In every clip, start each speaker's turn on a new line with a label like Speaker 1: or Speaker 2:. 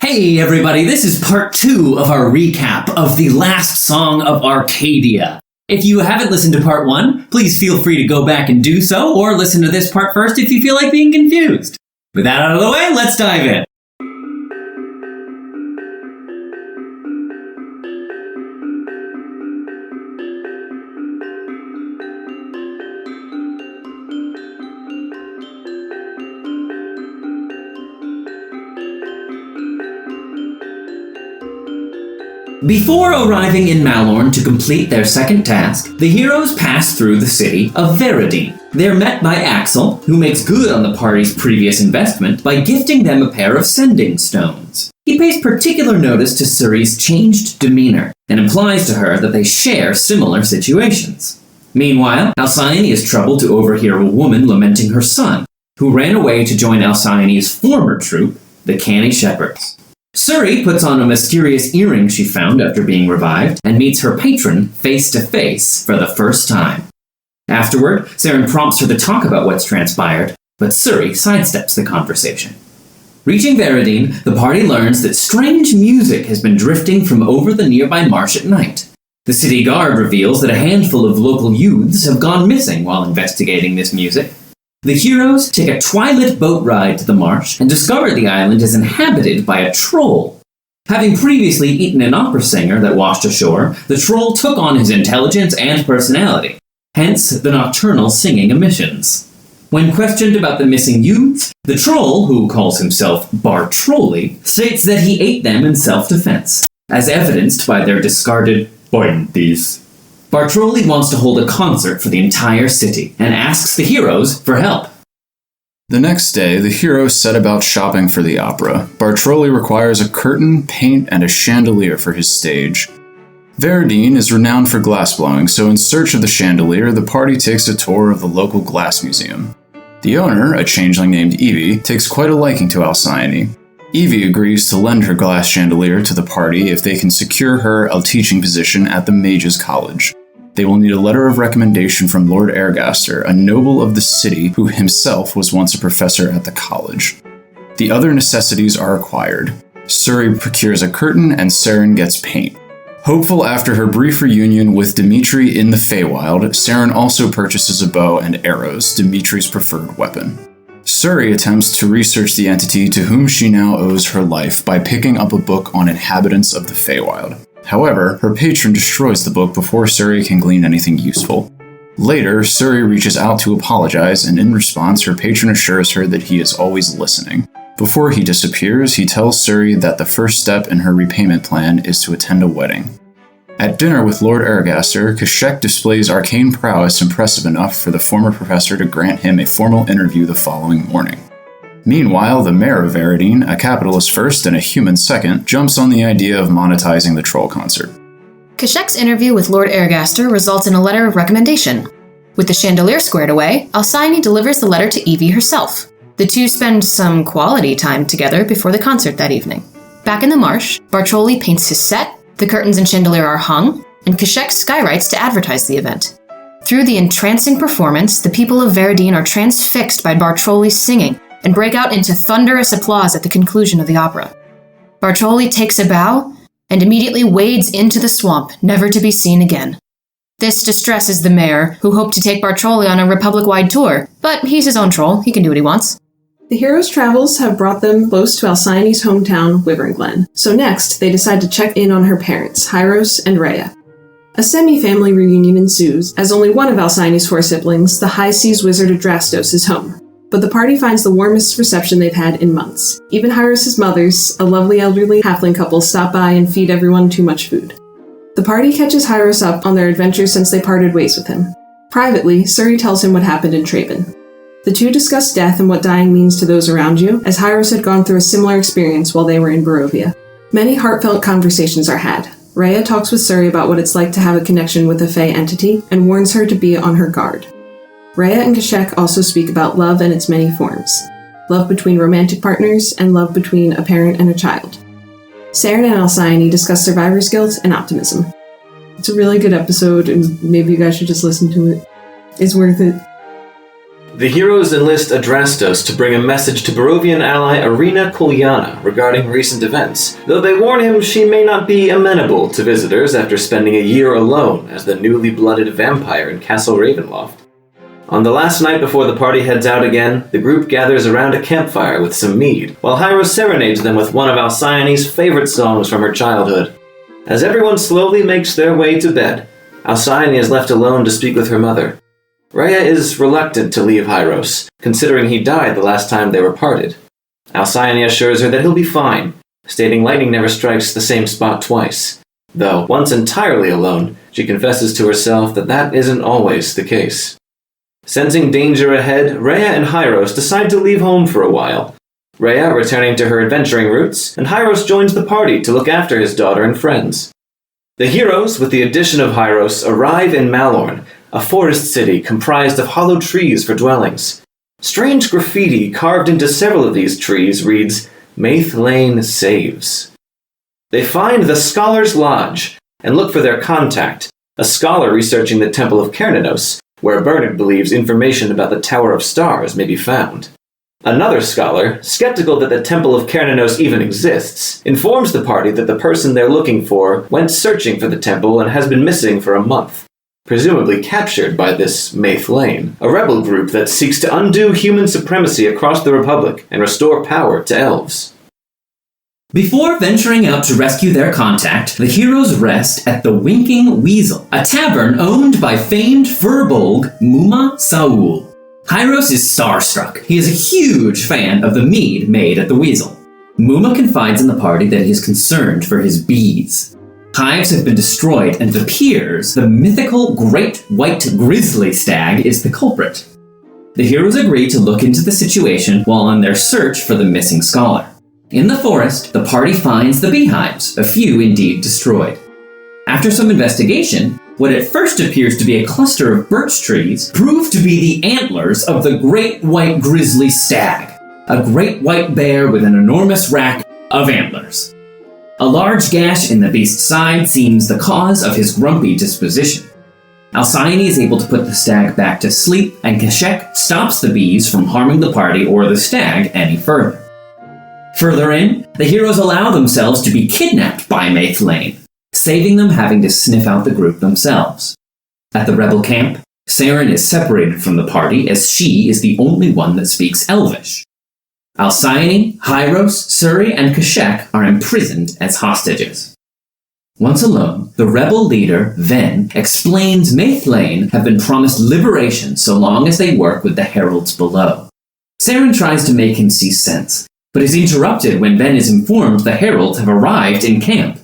Speaker 1: Hey everybody, this is part 2 of our recap of the Last Song of Arcadia. If you haven't listened to part 1, please feel free to go back and do so, or listen to this part first if you feel like being confused. With that out of the way, let's dive in. Before arriving in Malorn to complete their second task, the heroes pass through the city of Veridine. They're met by Axel, who makes good on the party's previous investment by gifting them a pair of sending stones. He pays particular notice to Suri's changed demeanor, and implies to her that they share similar situations. Meanwhile, Alcyone is troubled to overhear a woman lamenting her son, who ran away to join Alcyone's former troupe, the Canny Shepherds. Suri puts on a mysterious earring she found after being revived, and meets her patron face to face for the first time. Afterward, Saren prompts her to talk about what's transpired, but Suri sidesteps the conversation. Reaching Veridine, the party learns that strange music has been drifting from over the nearby marsh at night. The city guard reveals that a handful of local youths have gone missing while investigating this music. The heroes take a twilit boat ride to the marsh and discover the island is inhabited by a troll. Having previously eaten an opera singer that washed ashore, the troll took on his intelligence and personality, hence the nocturnal singing emissions. When questioned about the missing youths, the troll, who calls himself Bartrolli, states that he ate them in self-defense, as evidenced by their discarded pointies. Bartrolli wants to hold a concert for the entire city, and asks the heroes for help.
Speaker 2: The next day, the heroes set about shopping for the opera. Bartrolli requires a curtain, paint, and a chandelier for his stage. Veridine is renowned for glassblowing, so in search of the chandelier, the party takes a tour of the local glass museum. The owner, a changeling named Evie, takes quite a liking to Alcyone. Evie agrees to lend her glass chandelier to the party if they can secure her a teaching position at the Mages College. They will need a letter of recommendation from Lord Ergaster, a noble of the city who himself was once a professor at the college. The other necessities are required. Suri procures a curtain and Saren gets paint. Hopeful after her brief reunion with Dimitri in the Feywild, Saren also purchases a bow and arrows, Dimitri's preferred weapon. Suri attempts to research the entity to whom she now owes her life by picking up a book on inhabitants of the Feywild. However, her patron destroys the book before Suri can glean anything useful. Later, Suri reaches out to apologize, and in response, her patron assures her that he is always listening. Before he disappears, he tells Suri that the first step in her repayment plan is to attend a wedding. At dinner with Lord Ergaster, Kashek displays arcane prowess impressive enough for the former professor to grant him a formal interview the following morning. Meanwhile, the mayor of Veridine, a capitalist first and a human second, jumps on the idea of monetizing the troll concert.
Speaker 3: Kashek's interview with Lord Ergaster results in a letter of recommendation. With the chandelier squared away, Alcyone delivers the letter to Evie herself. The two spend some quality time together before the concert that evening. Back in the marsh, Bartrolli paints his set, the curtains and chandelier are hung, and Kashek skywrites to advertise the event. Through the entrancing performance, the people of Veridine are transfixed by Bartrolli's singing and break out into thunderous applause at the conclusion of the opera. Bartrolli takes a bow and immediately wades into the swamp, never to be seen again. This distresses the mayor, who hoped to take Bartrolli on a Republic-wide tour, but he's his own troll, he can do what he wants.
Speaker 4: The heroes' travels have brought them close to Alcyone's hometown, Wyvern Glen, so next they decide to check in on her parents, Hyros and Rhea. A semi-family reunion ensues, as only one of Alcyone's 4 siblings, the High Seas Wizard of Drastos, is home. But the party finds the warmest reception they've had in months. Even Hyros' mothers, a lovely elderly halfling couple, stop by and feed everyone too much food. The party catches Hyros up on their adventures since they parted ways with him. Privately, Suri tells him what happened in Traben. The two discuss death and what dying means to those around you, as Hyros had gone through a similar experience while they were in Barovia. Many heartfelt conversations are had. Rhea talks with Suri about what it's like to have a connection with a Fey entity, and warns her to be on her guard. Rhea and Kashek also speak about love and its many forms. Love between romantic partners, and love between a parent and a child. Saren and Alcyone discuss survivor's guilt and optimism. It's a really good episode, and maybe you guys should just listen to it. It's worth it.
Speaker 5: The heroes enlist Adrastos to bring a message to Barovian ally Irina Kolyana regarding recent events, though they warn him she may not be amenable to visitors after spending a year alone as the newly blooded vampire in Castle Ravenloft. On the last night before the party heads out again, the group gathers around a campfire with some mead, while Hyros serenades them with one of Alcyone's favorite songs from her childhood. As everyone slowly makes their way to bed, Alcyone is left alone to speak with her mother. Rhea is reluctant to leave Hyros, considering he died the last time they were parted. Alcyone assures her that he'll be fine, stating lightning never strikes the same spot twice. Though, once entirely alone, she confesses to herself that that isn't always the case. Sensing danger ahead, Rhea and Hyros decide to leave home for a while. Rhea returning to her adventuring roots, and Hyros joins the party to look after his daughter and friends. The heroes, with the addition of Hyros, arrive in Malorn, a forest city comprised of hollow trees for dwellings. Strange graffiti carved into several of these trees reads, "Maith Lane Saves." They find the Scholar's Lodge and look for their contact, a scholar researching the Temple of Caernanos, where Bernard believes information about the Tower of Stars may be found. Another scholar, skeptical that the Temple of Caernanos even exists, informs the party that the person they're looking for went searching for the temple and has been missing for a month, presumably captured by this Maith Lane, a rebel group that seeks to undo human supremacy across the Republic and restore power to elves.
Speaker 1: Before venturing out to rescue their contact, the heroes rest at the Winking Weasel, a tavern owned by famed furbolg Muma Saul. Hyros is starstruck. He is a huge fan of the mead made at the Weasel. Muma confides in the party that he is concerned for his bees. Hives have been destroyed, and it appears the mythical great white grizzly stag is the culprit. The heroes agree to look into the situation while on their search for the missing scholar. In the forest, the party finds the beehives, a few indeed destroyed. After some investigation, what at first appears to be a cluster of birch trees prove to be the antlers of the great white grizzly stag, a great white bear with an enormous rack of antlers. A large gash in the beast's side seems the cause of his grumpy disposition. Alcyone is able to put the stag back to sleep, and Kashek stops the bees from harming the party or the stag any further. Further in, the heroes allow themselves to be kidnapped by Maith Lane, saving them having to sniff out the group themselves. At the rebel camp, Saren is separated from the party as she is the only one that speaks Elvish. Alcyone, Hyros, Suri, and Kashek are imprisoned as hostages. Once alone, the rebel leader, Ven, explains Maith Lane have been promised liberation so long as they work with the heralds below. Saren tries to make him see sense, but is interrupted when Ven is informed the heralds have arrived in camp.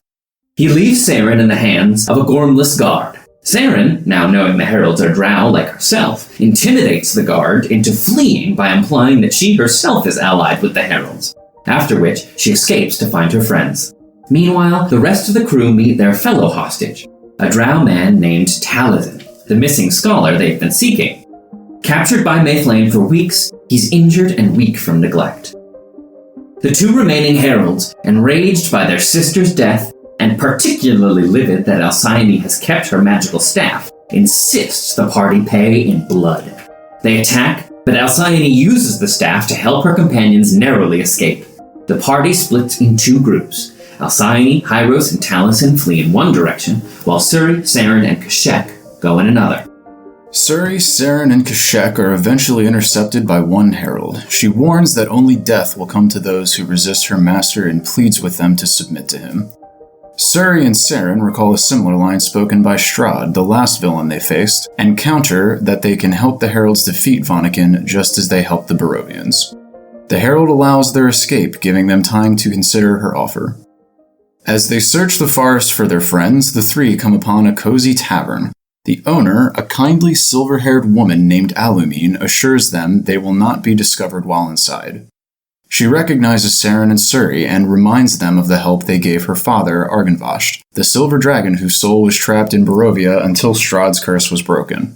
Speaker 1: He leaves Saren in the hands of a gormless guard. Saren, now knowing the heralds are drow like herself, intimidates the guard into fleeing by implying that she herself is allied with the heralds, after which she escapes to find her friends. Meanwhile, the rest of the crew meet their fellow hostage, a drow man named Taliesin, the missing scholar they've been seeking. Captured by Maith Lane for weeks, he's injured and weak from neglect. The two remaining heralds, enraged by their sister's death, and particularly livid that Alcyone has kept her magical staff, insists the party pay in blood. They attack, but Alcyone uses the staff to help her companions narrowly escape. The party splits in two groups. Alcyone, Hyros, and Taliesin flee in one direction, while Suri, Saren, and Kashek go in another.
Speaker 2: Suri, Saren, and Kashek are eventually intercepted by one herald. She warns that only death will come to those who resist her master and pleads with them to submit to him. Suri and Saren recall a similar line spoken by Strahd, the last villain they faced, and counter that they can help the heralds defeat Vanakin just as they helped the Barovians. The herald allows their escape, giving them time to consider her offer. As they search the forest for their friends, the three come upon a cozy tavern. The owner, a kindly silver-haired woman named Alumine, assures them they will not be discovered while inside. She recognizes Saren and Suri and reminds them of the help they gave her father, Argynvost, the silver dragon whose soul was trapped in Barovia until Strahd's curse was broken.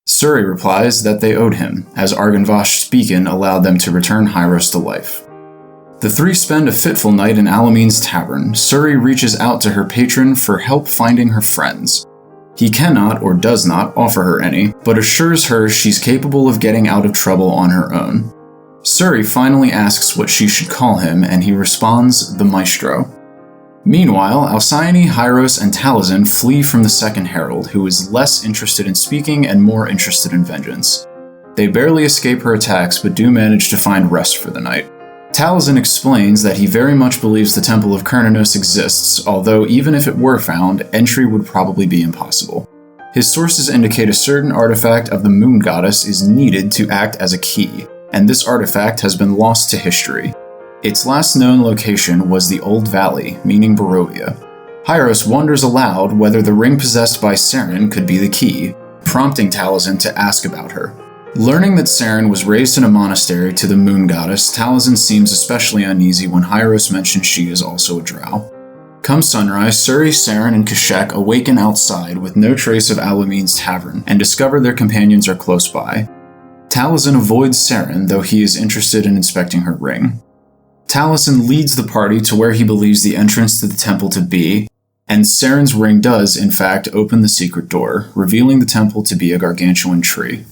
Speaker 2: Suri replies that they owed him, as Argynvost's beacon allowed them to return Hyros to life. The three spend a fitful night in Alumine's tavern. Suri reaches out to her patron for help finding her friends. He cannot, or does not, offer her any, but assures her she's capable of getting out of trouble on her own. Suri finally asks what she should call him, and he responds, the Maestro. Meanwhile, Alcyone, Hyros, and Taliesin flee from the Second Herald, who is less interested in speaking and more interested in vengeance. They barely escape her attacks, but do manage to find rest for the night. Taliesin explains that he very much believes the Temple of Cernunnos exists, although even if it were found, entry would probably be impossible. His sources indicate a certain artifact of the Moon Goddess is needed to act as a key, and this artifact has been lost to history. Its last known location was the Old Valley, meaning Barovia. Hyros wonders aloud whether the ring possessed by Seren could be the key, prompting Taliesin to ask about her. Learning that Seren was raised in a monastery to the Moon Goddess, Taliesin seems especially uneasy when Hyros mentions she is also a drow. Come sunrise, Suri, Seren, and Kashek awaken outside with no trace of Alamin's tavern, and discover their companions are close by. Taliesin avoids Seren, though he is interested in inspecting her ring. Taliesin leads the party to where he believes the entrance to the temple to be, and Seren's ring does, in fact, open the secret door, revealing the temple to be a gargantuan tree.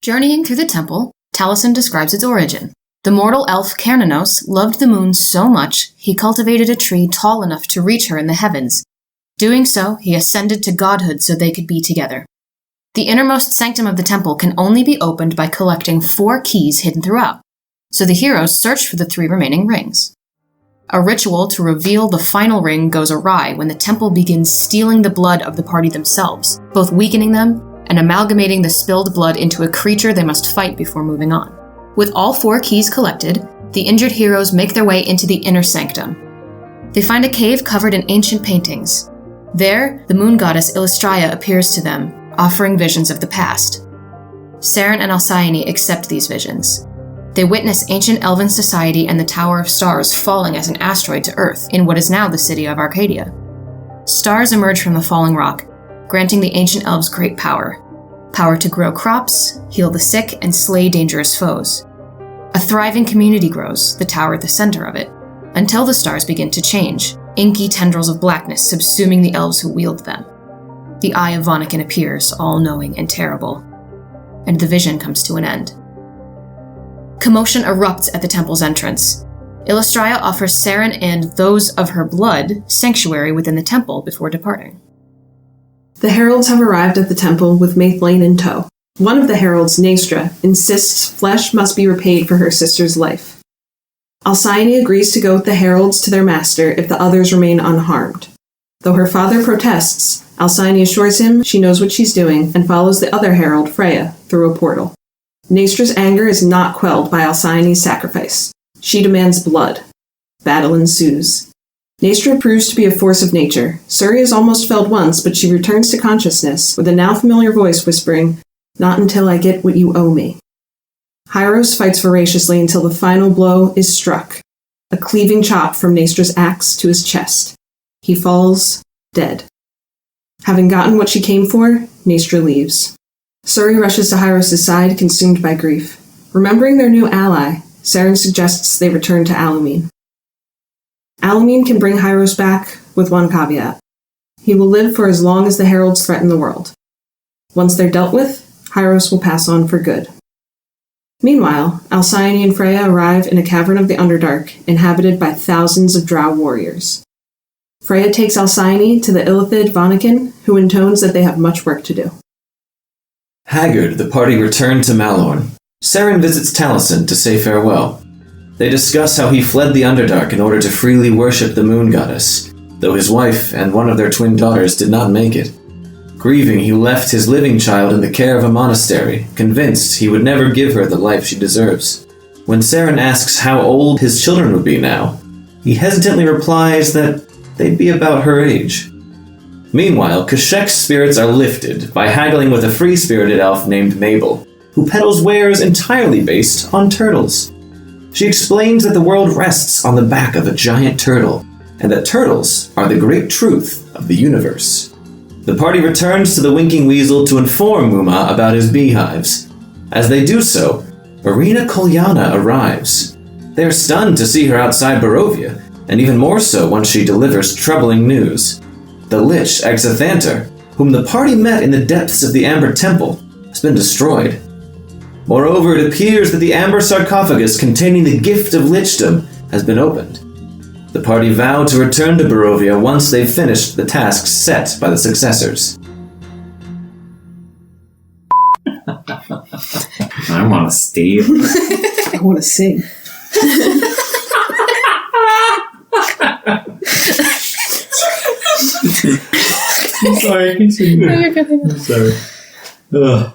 Speaker 3: Journeying through the temple, Taliesin describes its origin. The mortal elf Cernunnos loved the moon so much, he cultivated a tree tall enough to reach her in the heavens. Doing so, he ascended to godhood so they could be together. The innermost sanctum of the temple can only be opened by collecting 4 keys hidden throughout, so the heroes search for the 3 remaining rings. A ritual to reveal the final ring goes awry when the temple begins stealing the blood of the party themselves, both weakening them and amalgamating the spilled blood into a creature they must fight before moving on. With all 4 keys collected, the injured heroes make their way into the inner sanctum. They find a cave covered in ancient paintings. There, the moon goddess Illustria appears to them, offering visions of the past. Seren and Alcyone accept these visions. They witness ancient elven society and the Tower of Stars falling as an asteroid to Earth in what is now the city of Arcadia. Stars emerge from the falling rock, granting the ancient elves great power. Power to grow crops, heal the sick, and slay dangerous foes. A thriving community grows, the tower at the center of it, until the stars begin to change, inky tendrils of blackness subsuming the elves who wield them. The Eye of Vanakin appears, all-knowing and terrible, and the vision comes to an end. Commotion erupts at the temple's entrance. Illustria offers Seren and those of her blood sanctuary within the temple before departing.
Speaker 4: The heralds have arrived at the temple with Maithlane in tow. One of the heralds, Naestra, insists flesh must be repaid for her sister's life. Alcyone agrees to go with the heralds to their master if the others remain unharmed. Though her father protests, Alcyone assures him she knows what she's doing and follows the other herald, Freya, through a portal. Naestra's anger is not quelled by Alcyone's sacrifice. She demands blood. Battle ensues. Naestra proves to be a force of nature. Suri is almost felled once, but she returns to consciousness, with a now familiar voice whispering, "Not until I get what you owe me." Hyros fights voraciously until the final blow is struck, a cleaving chop from Naestra's axe to his chest. He falls, dead. Having gotten what she came for, Naestra leaves. Suri rushes to Hyros' side, consumed by grief. Remembering their new ally, Seren suggests they return to Alamin. Alamin can bring Hyros back, with one caveat. He will live for as long as the heralds threaten the world. Once they're dealt with, Hyros will pass on for good. Meanwhile, Alcyone and Freya arrive in a cavern of the Underdark, inhabited by thousands of drow warriors. Freya takes Alcyone to the Illithid Vanakin, who intones that they have much work to do.
Speaker 5: Haggard, the party return to Malorn. Seren visits Taliesin to say farewell. They discuss how he fled the Underdark in order to freely worship the moon goddess, though his wife and one of their twin daughters did not make it. Grieving, he left his living child in the care of a monastery, convinced he would never give her the life she deserves. When Seren asks how old his children would be now, he hesitantly replies that they'd be about her age. Meanwhile, Kashek's spirits are lifted by haggling with a free-spirited elf named Mabel, who peddles wares entirely based on turtles. She explains that the world rests on the back of a giant turtle, and that turtles are the great truth of the universe. The party returns to the Winking Weasel to inform Muma about his beehives. As they do so, Irina Kolyana arrives. They are stunned to see her outside Barovia, and even more so once she delivers troubling news. The Lich, Exathanter, whom the party met in the depths of the Amber Temple, has been destroyed. Moreover, it appears that the Amber sarcophagus containing the gift of lichdom has been opened. The party vowed to return to Barovia once they've finished the tasks set by the successors.
Speaker 1: I want to steal.
Speaker 4: I want to sing.
Speaker 1: I'm sorry, continue. I'm sorry. Ugh.